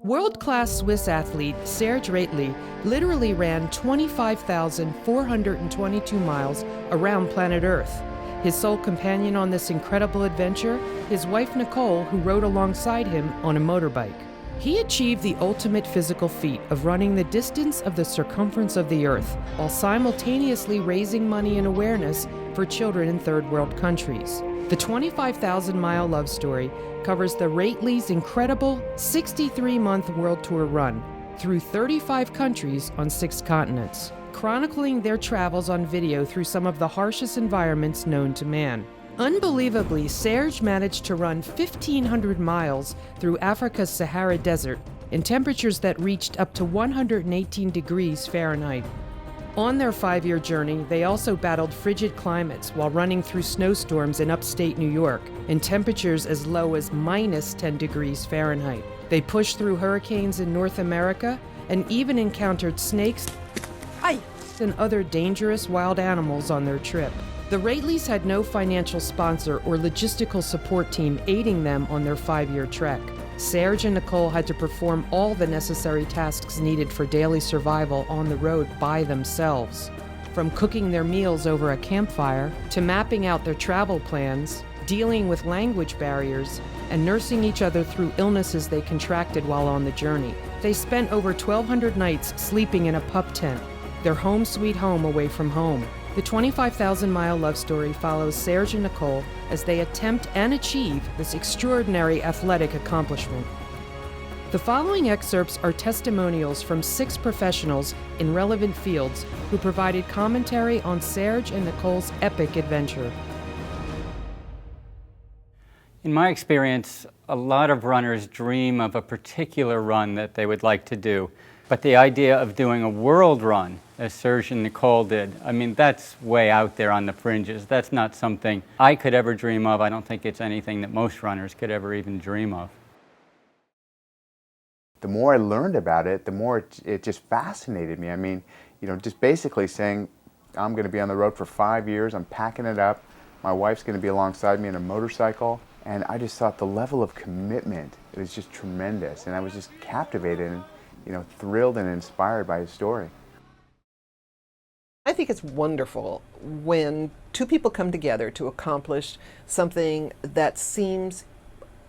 World-class Swiss athlete Serge Reitli literally ran 25,422 miles around planet Earth. His sole companion on this incredible adventure, his wife Nicole, who rode alongside him on a motorbike. He achieved the ultimate physical feat of running the distance of the circumference of the Earth while simultaneously raising money and awareness for children in third world countries. The 25,000-mile love story covers the Reitlis' incredible 63-month world tour run through 35 countries on 6 continents, chronicling their travels on video through some of the harshest environments known to man. Unbelievably, Serge managed to run 1,500 miles through Africa's Sahara Desert in temperatures that reached up to 118 degrees Fahrenheit. On their 5-year journey, they also battled frigid climates while running through snowstorms in upstate New York in temperatures as low as minus 10 degrees Fahrenheit. They pushed through hurricanes in North America and even encountered snakes and other dangerous wild animals on their trip. The Reitlis had no financial sponsor or logistical support team aiding them on their 5-year trek. Serge and Nicole had to perform all the necessary tasks needed for daily survival on the road by themselves. From cooking their meals over a campfire, to mapping out their travel plans, dealing with language barriers, and nursing each other through illnesses they contracted while on the journey. They spent over 1,200 nights sleeping in a pup tent, their home sweet home away from home. The 25,000-mile love story follows Serge and Nicole as they attempt and achieve this extraordinary athletic accomplishment. The following excerpts are testimonials from 6 professionals in relevant fields who provided commentary on Serge and Nicole's epic adventure. In my experience, a lot of runners dream of a particular run that they would like to do. But the idea of doing a world run, as Serge and Nicole did, I mean, that's way out there on the fringes. That's not something I could ever dream of. I don't think it's anything that most runners could ever even dream of. The more I learned about it, the more it just fascinated me. I mean, just basically saying, I'm going to be on the road for 5 years, I'm packing it up, my wife's going to be alongside me in a motorcycle, and I just thought the level of commitment, it was just tremendous, and I was just captivated and thrilled and inspired by his story. I think it's wonderful when 2 people come together to accomplish something that seems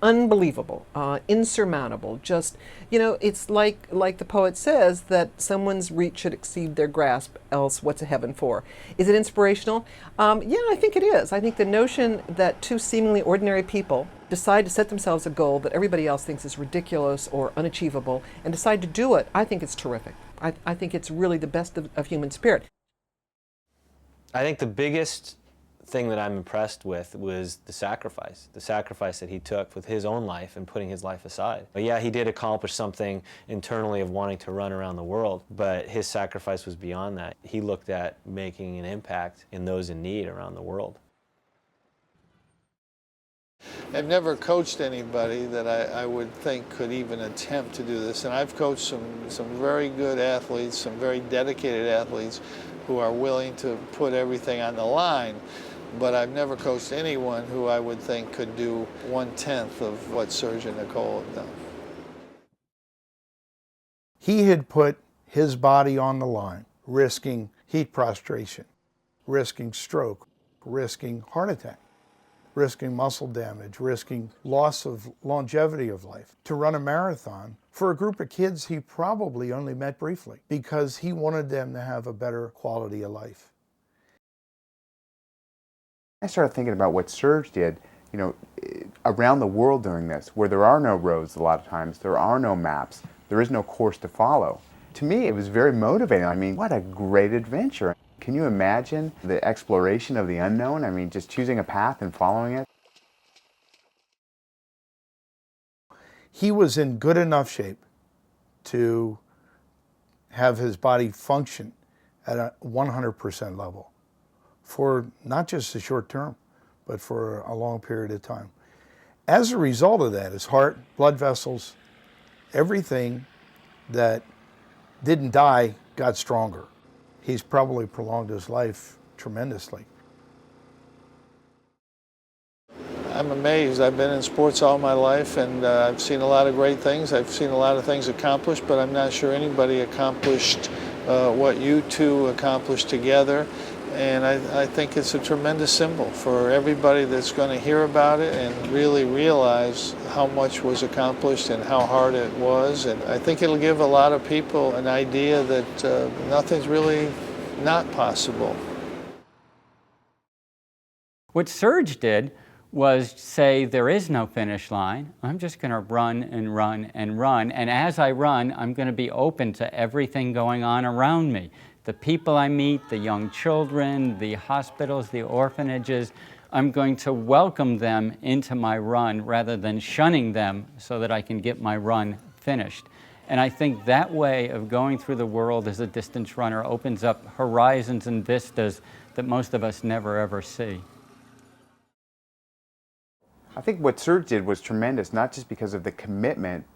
unbelievable, insurmountable. Just, it's like the poet says, that someone's reach should exceed their grasp, else what's a heaven for? Is it inspirational? Yeah, I think it is. I think the notion that 2 seemingly ordinary people decide to set themselves a goal that everybody else thinks is ridiculous or unachievable and decide to do it, I think it's terrific. I think it's really the best of human spirit. I think the biggest thing that I'm impressed with was the sacrifice that he took with his own life and putting his life aside. But yeah, he did accomplish something internally of wanting to run around the world, but his sacrifice was beyond that. He looked at making an impact in those in need around the world. I've never coached anybody that I would think could even attempt to do this, and I've coached some very good athletes, some very dedicated athletes who are willing to put everything on the line, but I've never coached anyone who I would think could do 1/10 of what Serge and Nicole have done. He had put his body on the line, risking heat prostration, risking stroke, risking heart attack, risking muscle damage, risking loss of longevity of life, to run a marathon for a group of kids he probably only met briefly because he wanted them to have a better quality of life. I started thinking about what Serge did, around the world doing this, where there are no roads a lot of times, there are no maps, there is no course to follow. To me, it was very motivating. I mean, what a great adventure. Can you imagine the exploration of the unknown? I mean, just choosing a path and following it. He was in good enough shape to have his body function at a 100% level for not just the short term, but for a long period of time. As a result of that, his heart, blood vessels, everything that didn't die got stronger. He's probably prolonged his life tremendously. I'm I'm amazed. I've been in sports all my life, and I've seen a lot of great things. I've seen a lot of things accomplished, but I'm not sure anybody accomplished what you two accomplished together. And I think it's a tremendous symbol for everybody that's going to hear about it and really realize how much was accomplished and how hard it was. And I think it'll give a lot of people an idea that nothing's really not possible. What Serge did was say, there is no finish line. I'm just going to run and run and run. And as I run, I'm going to be open to everything going on around me. The people I meet, the young children, the hospitals, the orphanages, I'm going to welcome them into my run rather than shunning them so that I can get my run finished. And I think that way of going through the world as a distance runner opens up horizons and vistas that most of us never ever see. I think what Serge did was tremendous, not just because of the commitment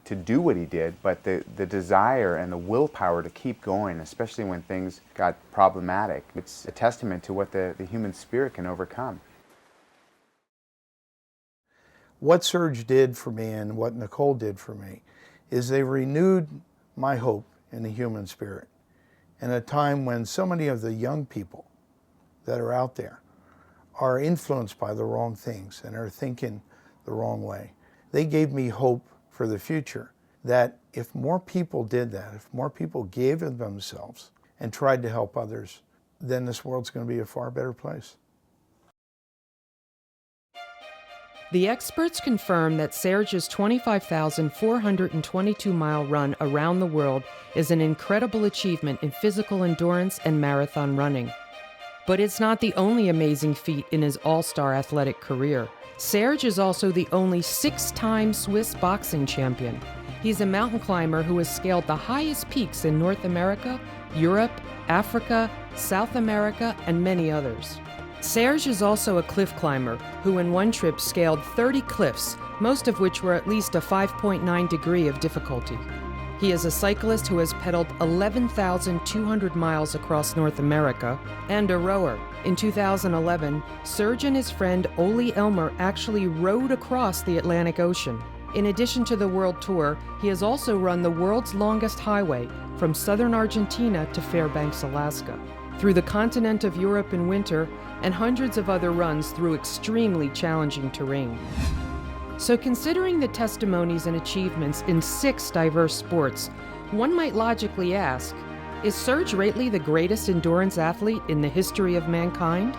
to do what he did, but the desire and the willpower to keep going, especially when things got problematic. It's a testament to what the human spirit can overcome. What Serge did for me and what Nicole did for me is they renewed my hope in the human spirit in a time when so many of the young people that are out there are influenced by the wrong things and are thinking the wrong way. They gave me hope for the future, that if more people did that, if more people gave of themselves and tried to help others, then this world's going to be a far better place. The experts confirm that Serge's 25,422-mile run around the world is an incredible achievement in physical endurance and marathon running. But it's not the only amazing feat in his all-star athletic career. Serge is also the only 6-time Swiss boxing champion. He's a mountain climber who has scaled the highest peaks in North America, Europe, Africa, South America, and many others. Serge is also a cliff climber who in one trip scaled 30 cliffs, most of which were at least a 5.9 degree of difficulty. He is a cyclist who has pedaled 11,200 miles across North America and a rower. In 2011, Serge and his friend Ole Elmer actually rowed across the Atlantic Ocean. In addition to the world tour, he has also run the world's longest highway from southern Argentina to Fairbanks, Alaska, through the continent of Europe in winter, and hundreds of other runs through extremely challenging terrain. So considering the testimonies and achievements in 6 diverse sports, one might logically ask, is Serge Rately the greatest endurance athlete in the history of mankind?